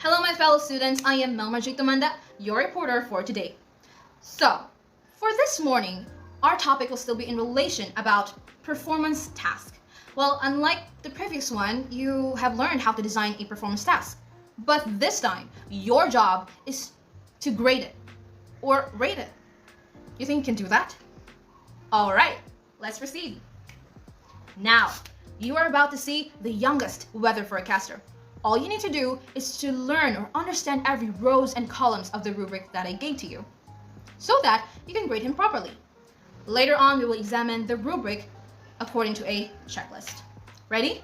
Hello my fellow students, I am Melma Tumanda, your reporter for today. So, for this morning, our topic will still be in relation about performance task. Well, unlike the previous one, you have learned how to design a performance task. But this time, your job is to grade it or rate it. You think you can do that? Alright, let's proceed. Now, you are about to see the youngest weather forecaster. All you need to do is to learn or understand every rows and columns of the rubric that I gave to you, so that you can grade him properly. Later on, we will examine the rubric according to a checklist. Ready?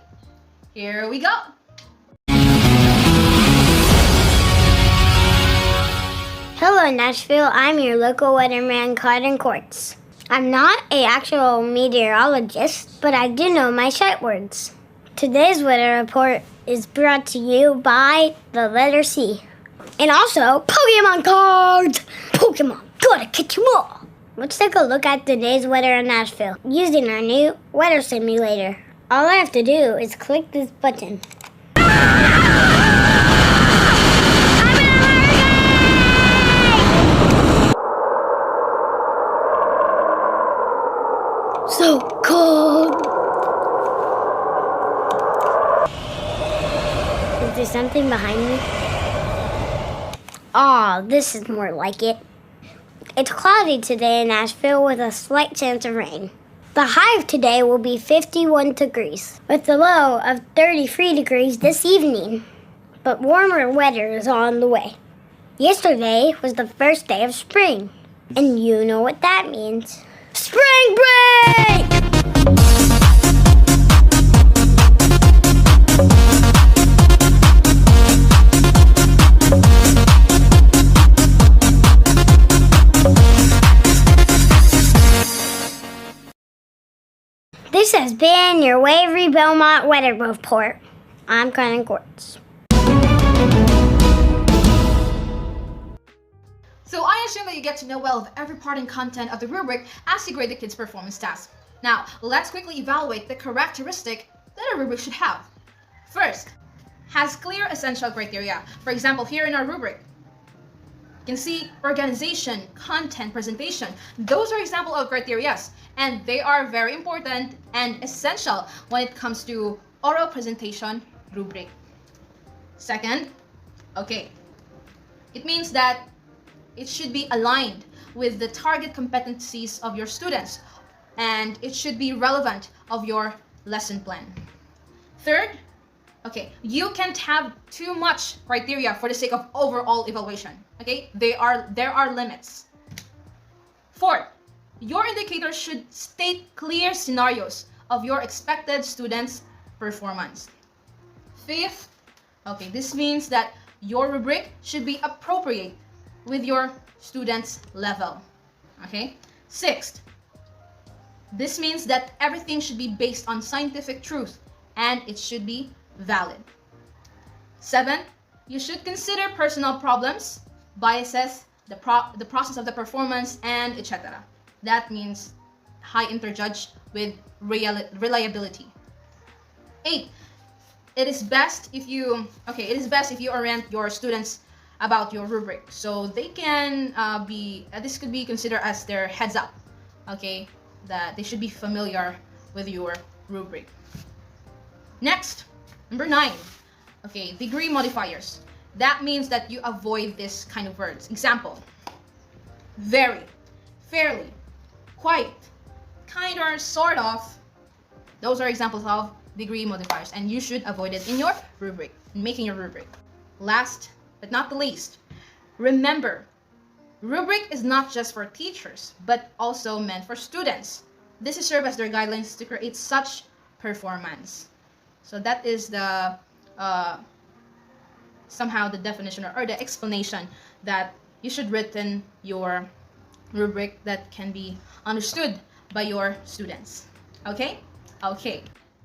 Here we go! Hello Nashville, I'm your local weatherman Cotton Quartz. I'm not an actual meteorologist, but I do know my sight words. Today's weather report is brought to you by the letter C. And also, Pokemon cards! Pokemon, gotta catch 'em all! Let's take a look at today's weather in Nashville using our new weather simulator. All I have to do is click this button. So cold! Is there something behind me? Aw, this is more like it. It's cloudy today in Nashville with a slight chance of rain. The high of today will be 51 degrees, with a low of 33 degrees this evening. But warmer weather is on the way. Yesterday was the first day of spring, and you know what that means. Spring break! This has been your Waverly Belmont Weather Report. I'm Cotton Quartz. So I assume that you get to know well of every part and content of the rubric as you grade the kids' performance task. Now, let's quickly evaluate the characteristic that a rubric should have. First, has clear essential criteria. For example, here in our rubric, you can see organization, content, presentation. Those are examples of criteria, and they are very important and essential when it comes to oral presentation rubric. Second, it means that it should be aligned with the target competencies of your students, and it should be relevant of your lesson plan. Third, you can't have too much criteria for the sake of overall evaluation. There are limits. Fourth, your indicator should state clear scenarios of your expected students' performance. Fifth, this means that your rubric should be appropriate with your students' level. Sixth, this means that everything should be based on scientific truth and it should be valid. Seven, you should consider personal problems, biases, the process of the performance, and etc. That means high interjudge with reliability. 8, it is best if you orient your students about your rubric, so they can this could be considered as their heads up, that they should be familiar with your rubric. Next, number 9, degree modifiers. That means that you avoid this kind of words. Example: very, fairly, quite, kind, or sort of. Those are examples of degree modifiers, and you should avoid it in your rubric, in making your rubric. Last but not the least, remember, rubric is not just for teachers, but also meant for students. This is serve as their guidelines to create such performance. So that is the somehow the definition or the explanation that you should written your rubric that can be understood by your students. Okay.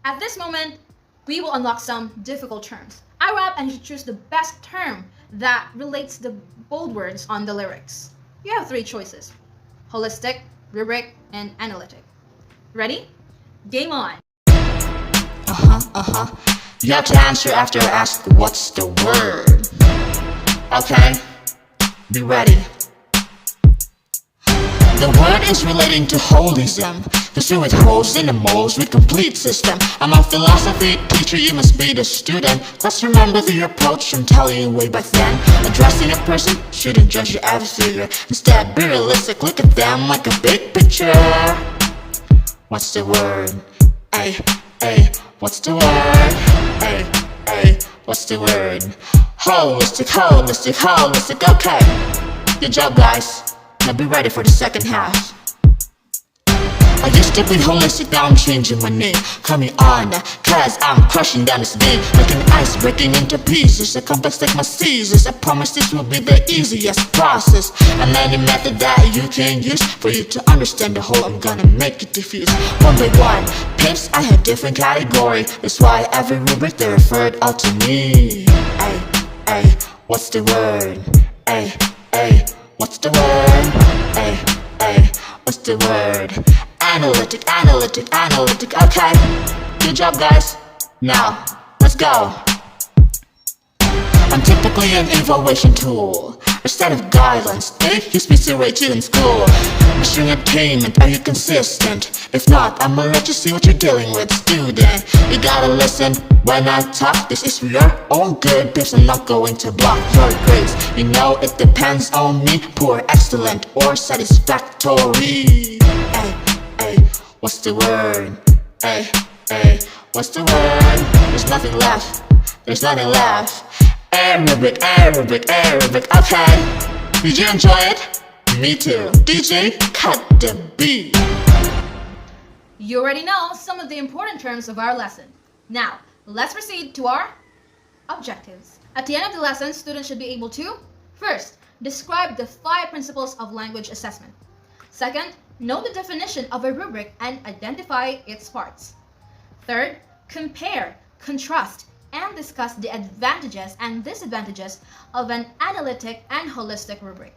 At this moment, we will unlock some difficult terms. I rap and you should choose the best term that relates the bold words on the lyrics. You have 3 choices: holistic, rubric, and analytic. Ready? Game on! You have to answer after I ask what's the word. Okay, be ready. The word is relating to holism. Pursue with holes in the molds with complete system. I'm a philosophy teacher, you must be the student. Let's remember the approach I'm telling you way back then. Addressing a person, shouldn't judge your average figure. Instead, be realistic, look at them like a big picture. What's the word? Ay, ay, what's the word? Ay, ay, what's the word? Holistic, holistic, holistic, okay. Good job, guys. Now be ready for the second half. I used to be holistic, now I'm changing my name. Call me on, cause I'm crushing down this game. Like an ice breaking into pieces, a complex like my Caesars. I promise this will be the easiest process. And any method that you can use for you to understand the whole, I'm gonna make it diffuse. One by one, pimps, I have different category. That's why every rubric they referred all to me. Ay, ay, what's the word? Ay, ay, what's the word? Ay, ay, what's the word? Analytic, analytic, analytic, okay. Good job, guys. Now, let's go. I'm typically an evaluation tool. Instead of guidelines, they use me to rate you in school. Measuring attainment, are you consistent? If not, I'ma let you see what you're dealing with, student. You gotta listen when I talk, this is for your own good. Because I'm not going to block your grades. You know it depends on me, poor, excellent, or satisfactory. Ay, ay, what's the word? Ay, ay, what's the word? There's nothing left, there's nothing left. Arabic, Arabic, Arabic, okay. Did you enjoy it? Me too. DJ, cut the beat. You already know some of the important terms of our lesson. Now, let's proceed to our objectives. At the end of the lesson, students should be able to, first, describe the 5 principles of language assessment. Second, know the definition of a rubric and identify its parts. Third, compare, contrast, and discuss the advantages and disadvantages of an analytic and holistic rubric.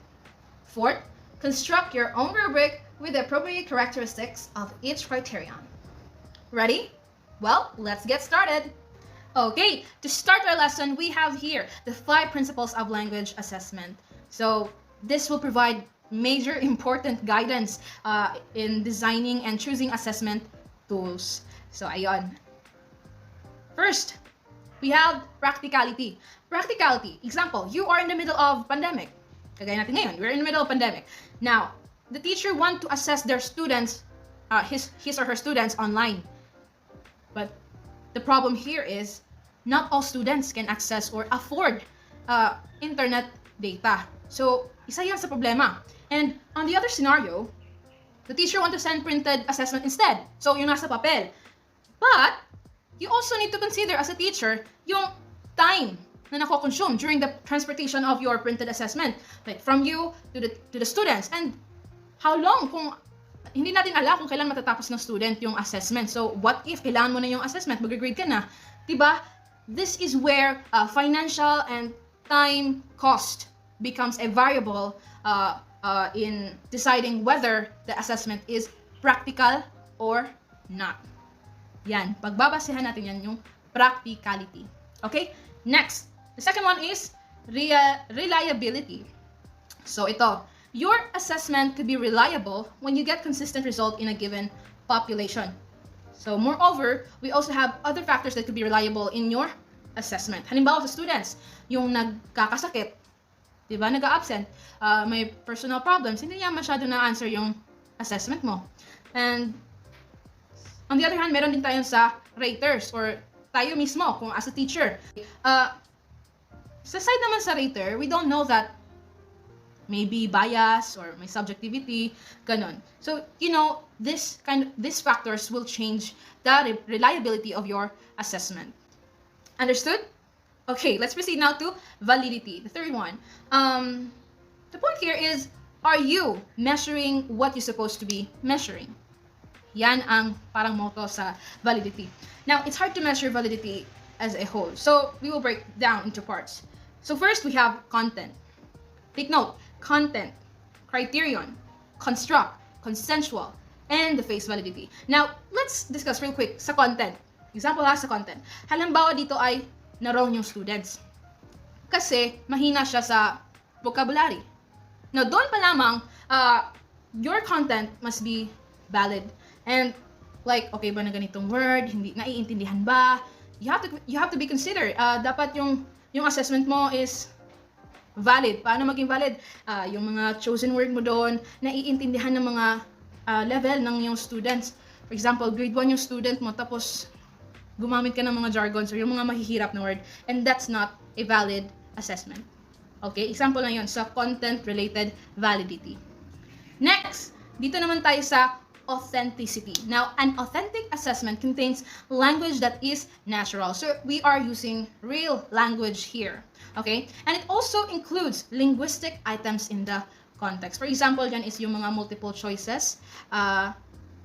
Fourth, construct your own rubric with the appropriate characteristics of each criterion. Ready? Well, let's get started. Okay, to start our lesson, we have here the 5 principles of language assessment. So this will provide major important guidance in designing and choosing assessment tools. So ayon. First, we have practicality. Practicality. Example, you are in the middle of pandemic. Kagaya natin ngayon, we're in the middle of pandemic. Now, the teacher wants to assess their students, his or her students online. But the problem here is, not all students can access or afford internet data. So, isa yan sa problema. And on the other scenario, the teacher wants to send printed assessment instead. So, yung nasa papel. But, you also need to consider as a teacher yung time na nako-consume during the transportation of your printed assessment, like from you to the students, and how long, kung hindi natin alam kung kailan matatapos ng student yung assessment. So what if kailangan mo na yung assessment, mag-grade ka na, diba? This is where financial and time cost becomes a variable in deciding whether the assessment is practical or not. Yan, pagbabasehan natin yan yung practicality. Okay? Next, the second one is reliability. So ito, your assessment could be reliable when you get consistent result in a given population. So moreover, we also have other factors that could be reliable in your assessment. Halimbawa sa students, yung nagkakasakit, di ba, nag-absent, may personal problems, hindi niya masyado na-answer yung assessment mo. And on the other hand, meron din tayo sa raters or tayo mismo kung as a teacher. Sa side naman sa rater, we don't know that maybe bias or may subjectivity, ganon. So, you know, these factors will change the reliability of your assessment. Understood? Okay, let's proceed now to validity, the third one. The point here is, are you measuring what you're supposed to be measuring? Yan ang parang motto sa validity. Now, it's hard to measure validity as a whole. So, we will break down into parts. So, first, we have content. Take note, content, criterion, construct, consensual, and the face validity. Now, let's discuss real quick sa content. Example sa content. Halimbawa dito ay naroon yung students. kasi mahina siya sa vocabulary. Now, doon pa lamang, your content must be valid. And like, okay ba na ganitong word? Hindi naiintindihan ba? You have to be considered. Dapat yung assessment mo is valid. Paano maging valid? Yung mga chosen word mo doon, naiintindihan ng mga level ng yung students. For example, grade 1 yung student mo, tapos gumamit ka ng mga jargons or yung mga mahihirap na word, and that's not a valid assessment. Okay? Example lang yun sa content-related validity. Next, dito naman tayo sa authenticity. Now, an authentic assessment contains language that is natural. So, we are using real language here. Okay? And it also includes linguistic items in the context. For example, yan is yung mga multiple choices.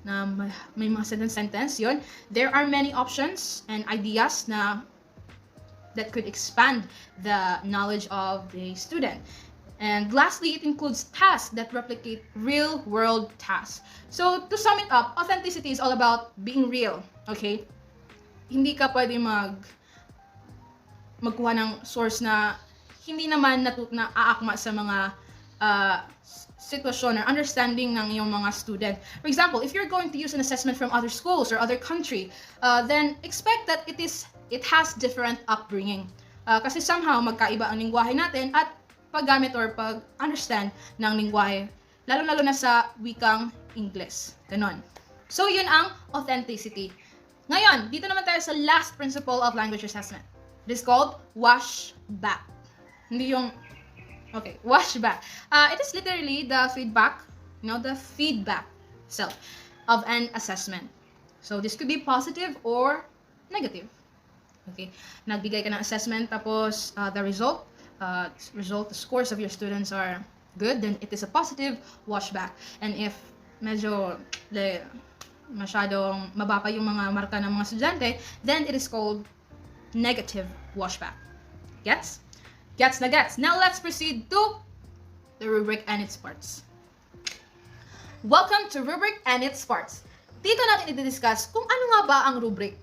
Na may mga sentence yun. There are many options and ideas that could expand the knowledge of the student. And lastly, it includes tasks that replicate real-world tasks. So, to sum it up, authenticity is all about being real, okay? Hindi ka pwede magkuha ng source na hindi naman aakma sa mga sitwasyon or understanding ng iyong mga student. For example, if you're going to use an assessment from other schools or other country, then expect that it has different upbringing. Kasi somehow magkaiba ang lingwahe natin at paggamit or pag-understand ng lingwahe, lalo-lalo na sa wikang Ingles. Ganon. So, yun ang authenticity. Ngayon, dito naman tayo sa last principle of language assessment. It is called wash back. Hindi yung okay, wash back. It is literally the feedback, the feedback itself of an assessment. So, this could be positive or negative. Okay, nagbigay ka ng assessment, tapos the the scores of your students are good, then it is a positive wash back. And if medyo masyadong mababa yung mga marka ng mga estudyante, then it is called negative wash back. Gets? Gets na gets. Now, let's proceed to the rubric and its parts. Welcome to rubric and its parts. Dito natin i-discuss kung ano nga ba ang rubric.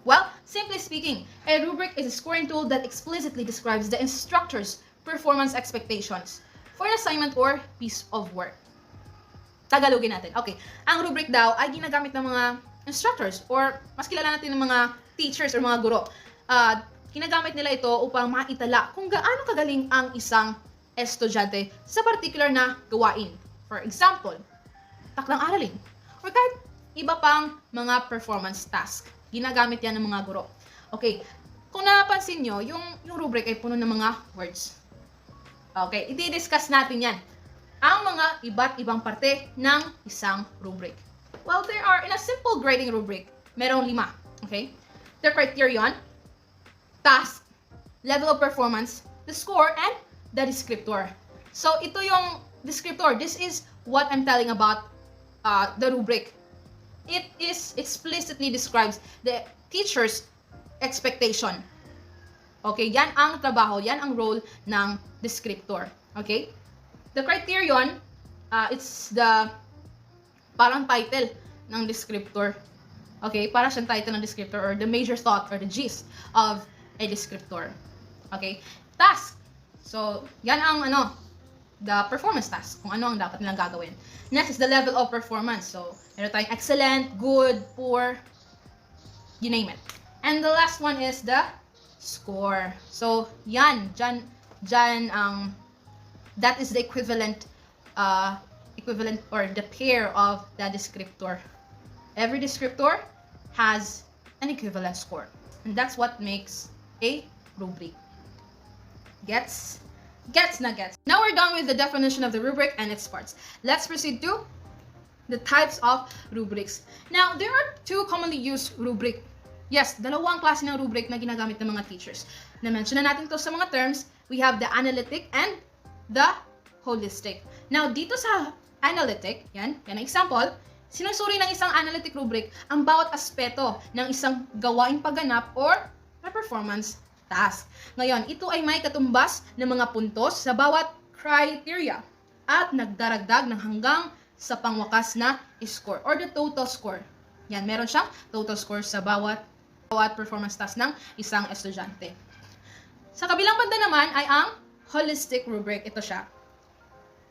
Well, simply speaking, a rubric is a scoring tool that explicitly describes the instructor's performance expectations for an assignment or piece of work. Tagalogin natin. Okay, ang rubric daw ay ginagamit ng mga instructors or mas kilala natin ng mga teachers or mga guro. Ginagamit nila ito upang maitala kung gaano kagaling ang isang estudyante sa particular na gawain. For example, takdang aralin or kahit iba pang mga performance task. Ginagamit yan ng mga guro. Okay, kung napansin nyo, yung rubric ay puno ng mga words. Okay, i-discuss natin yan. Ang mga iba't ibang parte ng isang rubric. Well, there are, in a simple grading rubric, merong 5. Okay? The criterion, task, level of performance, the score, and the descriptor. So, ito yung descriptor. This is what I'm telling about the rubric. It is explicitly describes the teacher's expectation. Okay, yan ang trabaho, yan ang role ng descriptor. Okay? The criterion, it's the parang title ng descriptor. Okay, para siyang title ng descriptor or the major thought or the gist of a descriptor. Okay? Task. So, yan ang the performance task, kung ano ang dapat nilang gagawin. Next is the level of performance. So, meron tayong excellent, good, poor, you name it. And the last one is the score. So, yan, dyan that is the equivalent or the pair of the descriptor. Every descriptor has an equivalent score. And that's what makes a rubric. Gets? Now we're done with the definition of the rubric and its parts. Let's proceed to the types of rubrics. Now, there are 2 commonly used rubric. Yes, dalawang klase ng rubric na ginagamit ng mga teachers. Na-mention na natin to sa mga terms. We have the analytic and the holistic. Now, dito sa analytic, yan ang example, sinusuri ng isang analytic rubric ang bawat aspeto ng isang gawaing pagganap or performance task. Ngayon, ito ay may katumbas ng mga puntos sa bawat criteria at nagdaragdag ng hanggang sa pangwakas na score or the total score. Yan, meron siyang total score sa bawat performance task ng isang estudyante. Sa kabilang banda naman ay ang holistic rubric. Ito siya.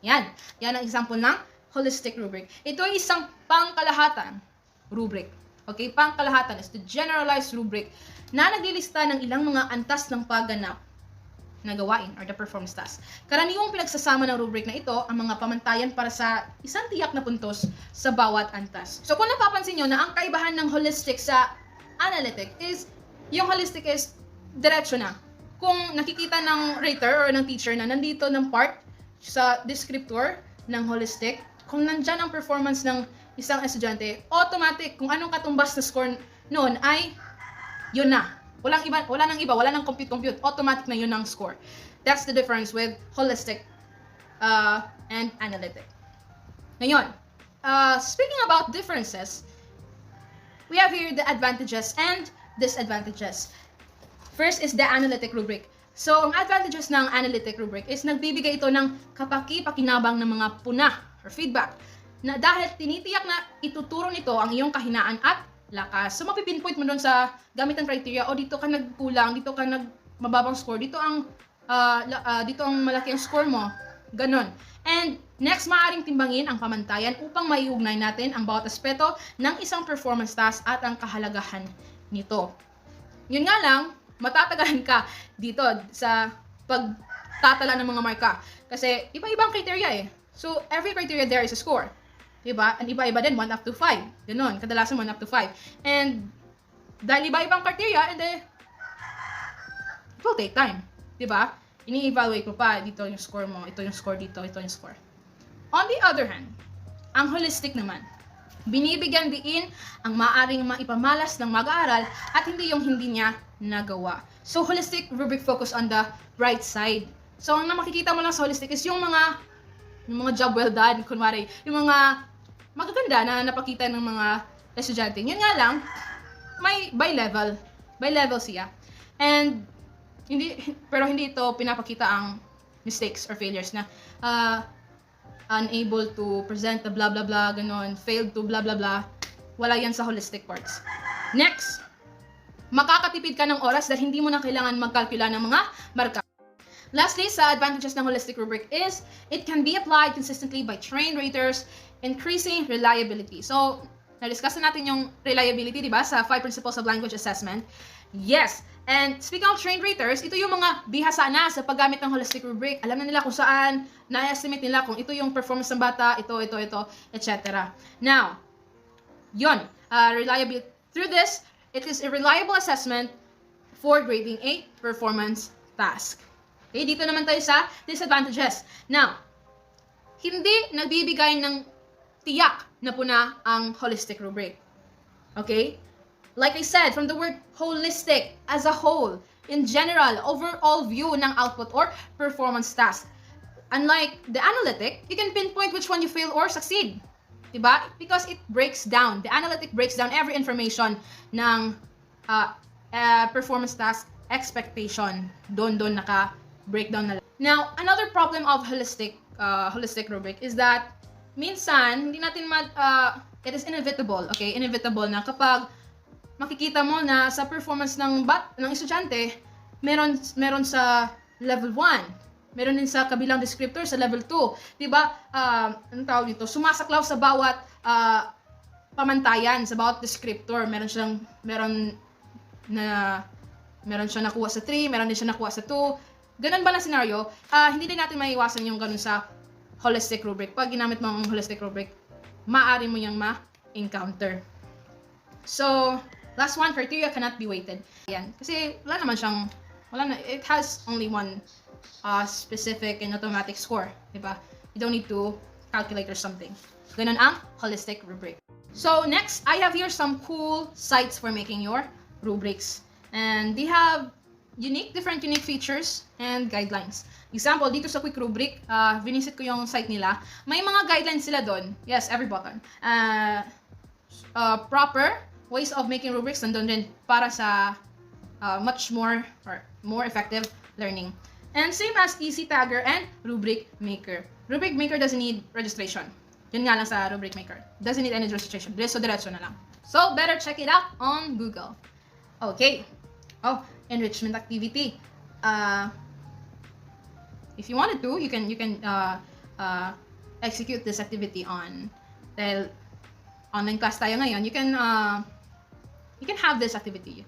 Yan. Yan ang example ng holistic rubric. Ito ay isang pangkalahatan rubric. Okay? Pangkalahatan is the generalized rubric na naglilista ng ilang mga antas ng pagganap na gawain or the performance task. Karaniwang pinagsasama ng rubric na ito ang mga pamantayan para sa isang tiyak na puntos sa bawat antas. So kung napapansin nyo na ang kaibahan ng holistic sa analytic is, yung holistic is diretso na. Kung nakikita ng rater or ng teacher na nandito ng part sa descriptor ng holistic, kung nandyan ang performance ng isang estudyante, automatic, kung anong katumbas na score noon ay yun na. Wala nang iba, wala nang compute. Automatic na yun ang score. That's the difference with holistic and analytic. Ngayon, speaking about differences, we have here the advantages and disadvantages. First is the analytic rubric. So, ang advantages ng analytic rubric is nagbibigay ito ng kapaki-pakinabang ng mga puna or feedback na dahil tinitiyak na ituturo nito ang iyong kahinaan at lakas. So, mapipinpoint mo doon sa gamit ng criteria, o dito ka nagkulang, dito ka mababang score, dito ang malaki ang score mo. Ganon. And next, maaaring timbangin ang pamantayan upang maiugnay natin ang bawat aspeto ng isang performance task at ang kahalagahan nito. Yun nga lang, matatagalan ka dito sa pagtatala ng mga marka. Kasi iba-ibang criteria eh. So, every criteria there is a score. Diba? And iba-iba din, 1 up to 5. Ganon, kadalasan 1 up to 5. And dahil iba-ibang criteria, and then, it will take time. Diba? Ini-evaluate mo pa, dito yung score mo, ito yung score dito, ito yung score. On the other hand, ang holistic naman, binibigyan diin ang maaaring maipamalas ng mag-aaral at hindi yung hindi niya nagawa. So, holistic rubric focus on the right side. So, ang makikita mo lang sa holistic is yung mga job well done, kunwari, yung mga magaganda na napakita ng mga estudyante. Yun nga lang, may by level siya. And pero hindi ito pinapakita ang mistakes or failures na unable to present the blah blah blah, ganon, failed to blah blah blah. Wala yan sa holistic parts. Next, makakatipid ka ng oras dahil hindi mo na kailangan magkalkula ng mga marka. Lastly, sa advantages ng holistic rubric is it can be applied consistently by trained raters, increasing reliability. So, na-discuss na natin yung reliability, di ba, sa 5 principles of language assessment. Yes, and speaking of trained raters, ito yung mga bihasa na sa paggamit ng holistic rubric. Alam na nila kung saan, na-estimate nila kung ito yung performance ng bata, ito, etc. Now, yun, reliability. Through this, it is a reliable assessment for grading a performance task. Okay, dito naman tayo sa disadvantages. Now, hindi nagbibigay ng tiyak na puna ang holistic rubric. Okay? Like I said, from the word holistic, as a whole, in general, overall view ng output or performance task. Unlike the analytic, you can pinpoint which one you fail or succeed. Diba? Because it breaks down. The analytic breaks down every information ng performance task expectation. Doon naka-breakdown na lang. Now, another problem of holistic rubric is that minsan, hindi natin it is inevitable, okay? Inevitable na kapag makikita mo na sa performance ng estudyante, meron sa level 1, meron din sa kabilang descriptor sa level 2. Diba? Anong tawag dito? Sumasaklaw sa bawat pamantayan, sa bawat descriptor. Meron siyang nakuha sa 3, meron din siya nakuha sa 2. Ganun ba na scenario? Hindi din natin maiiwasan yung ganun sa holistic rubric. Pag ginamit mo ang holistic rubric, maaari mo yung ma-encounter. So, last one, criteria cannot be weighted. Yan. Kasi it has only one specific and automatic score. Diba? You don't need to calculate or something. Ganun ang holistic rubric. So, next, I have here some cool sites for making your rubrics. And they have different unique features and guidelines. Example, dito sa quick rubric, vinisit ko yung site nila. May mga guidelines sila doon. Yes, every button. Proper ways of making rubrics nandun din para sa much more or more effective learning. And same as Easy Tagger and Rubric Maker. Rubric Maker doesn't need registration. Yun nga lang sa Rubric Maker. Doesn't need any registration. Diretso na lang. So, better check it out on Google. Okay. Oh, enrichment activity. if you wanted to, you can execute this activity on, dahil online class tayo ngayon, you can have this activity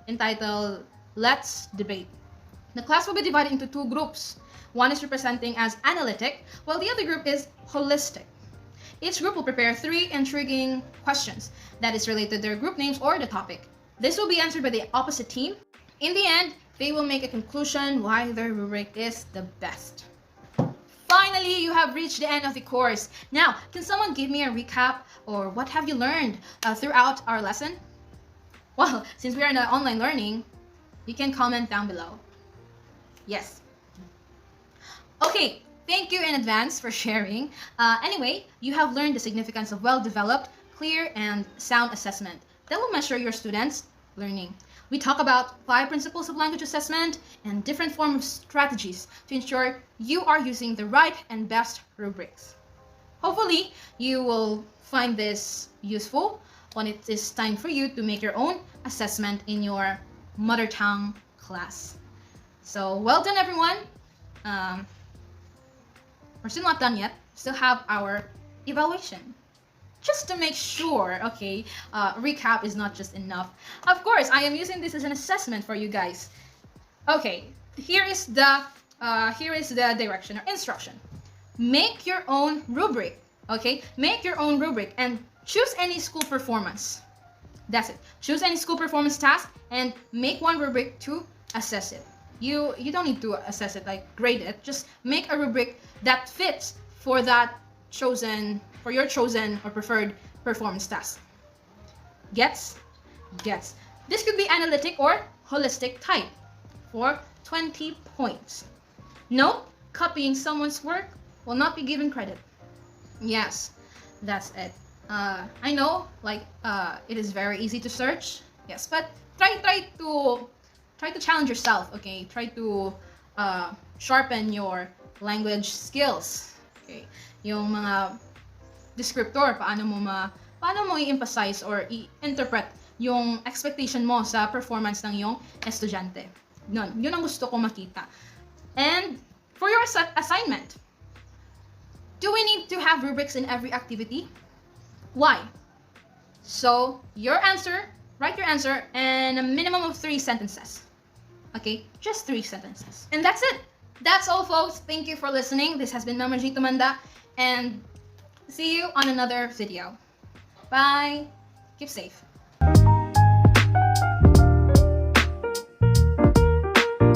entitled Let's Debate. The class will be divided into two groups. One is representing as analytic, while the other group is holistic. Each group will prepare 3 intriguing questions that is related to their group names or the topic. This will be answered by the opposite team. In the end, they will make a conclusion why their rubric is the best. Finally, you have reached the end of the course. Now, can someone give me a recap or what have you learned throughout our lesson? Well, since we are in online learning, you can comment down below. Yes. Okay, thank you in advance for sharing. Anyway, you have learned the significance of well-developed, clear, and sound assessment that will measure your students' learning. We talk about 5 principles of language assessment and different forms of strategies to ensure you are using the right and best rubrics. Hopefully, you will find this useful when it is time for you to make your own assessment in your mother tongue class. So, well done everyone. We're still not done yet. Still have our evaluation. Just to make sure, okay, recap is not just enough. Of course, I am using this as an assessment for you guys. Okay, here is the direction or instruction. Make your own rubric, okay? Make your own rubric and choose any school performance. That's it. Choose any school performance task and make one rubric to assess it. You don't need to assess it, like grade it. Just make a rubric that fits for your chosen or preferred performance task. Gets? Gets. This could be analytic or holistic type for 20 points. Note, copying someone's work will not be given credit. Yes, that's it. I know, like, it is very easy to search. Yes, but try to challenge yourself, okay? Try to sharpen your language skills. Okay? Yung mga descriptor, paano mo i-emphasize or i-interpret yung expectation mo sa performance ng iyong estudyante. Yun ang gusto ko makita. And for your assignment, do we need to have rubrics in every activity? Why? So, write your answer in a minimum of 3 sentences. Okay? Just 3 sentences. And that's it. That's all, folks. Thank you for listening. This has been Mama G Tumanda, and see you on another video. Bye. Keep safe.